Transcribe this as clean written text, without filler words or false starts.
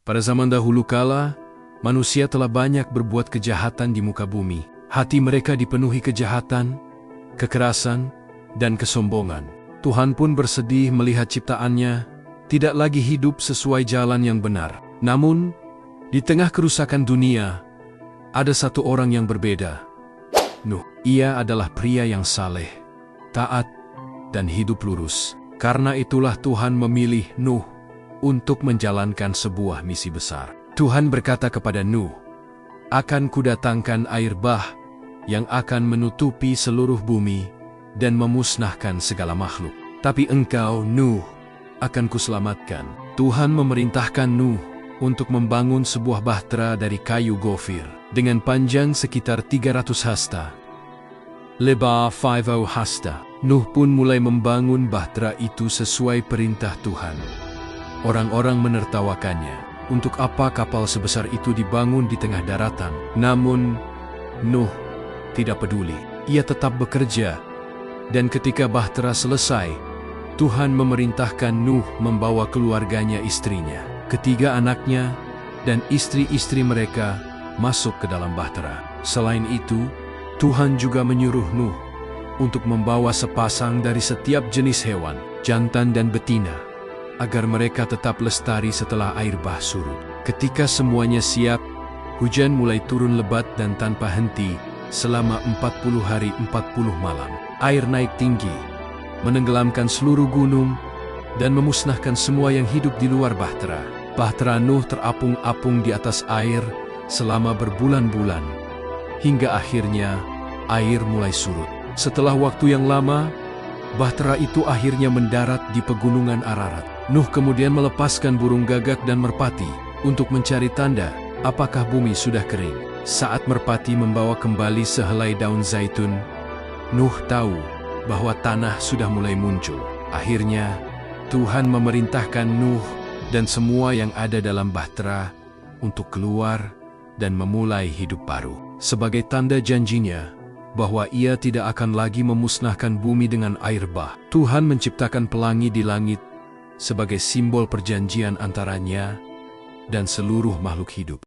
Pada zaman dahulu kala, manusia telah banyak berbuat kejahatan di muka bumi. Hati mereka dipenuhi kejahatan, kekerasan, dan kesombongan. Tuhan pun bersedih melihat ciptaannya tidak lagi hidup sesuai jalan yang benar. Namun, di tengah kerusakan dunia, ada satu orang yang berbeda. Nuh, ia adalah pria yang saleh, taat, dan hidup lurus. Karena itulah Tuhan memilih Nuh untuk menjalankan sebuah misi besar. Tuhan berkata kepada Nuh, "Akan kudatangkan air bah yang akan menutupi seluruh bumi dan memusnahkan segala makhluk. Tapi engkau, Nuh, akan kuselamatkan." Tuhan memerintahkan Nuh untuk membangun sebuah bahtera dari kayu gofir dengan panjang sekitar 300 hasta, lebar 50 hasta. Nuh pun mulai membangun bahtera itu sesuai perintah Tuhan. Orang-orang menertawakannya. Untuk apa kapal sebesar itu dibangun di tengah daratan? Namun, Nuh tidak peduli. Ia tetap bekerja. Dan ketika bahtera selesai, Tuhan memerintahkan Nuh membawa keluarganya, istrinya, ketiga anaknya, dan istri-istri mereka masuk ke dalam bahtera. Selain itu, Tuhan juga menyuruh Nuh untuk membawa sepasang dari setiap jenis hewan, jantan dan betina, agar mereka tetap lestari setelah air bah surut. Ketika semuanya siap, hujan mulai turun lebat dan tanpa henti selama 40 hari 40 malam. Air naik tinggi, menenggelamkan seluruh gunung, dan memusnahkan semua yang hidup di luar bahtera. Bahtera Nuh terapung-apung di atas air selama berbulan-bulan, hingga akhirnya air mulai surut. Setelah waktu yang lama, bahtera itu akhirnya mendarat di pegunungan Ararat. Nuh kemudian melepaskan burung gagak dan merpati untuk mencari tanda apakah bumi sudah kering. Saat merpati membawa kembali sehelai daun zaitun, Nuh tahu bahwa tanah sudah mulai muncul. Akhirnya, Tuhan memerintahkan Nuh dan semua yang ada dalam bahtera untuk keluar dan memulai hidup baru. Sebagai tanda janjinya bahwa ia tidak akan lagi memusnahkan bumi dengan air bah, Tuhan menciptakan pelangi di langit sebagai simbol perjanjian antaranya dan seluruh makhluk hidup.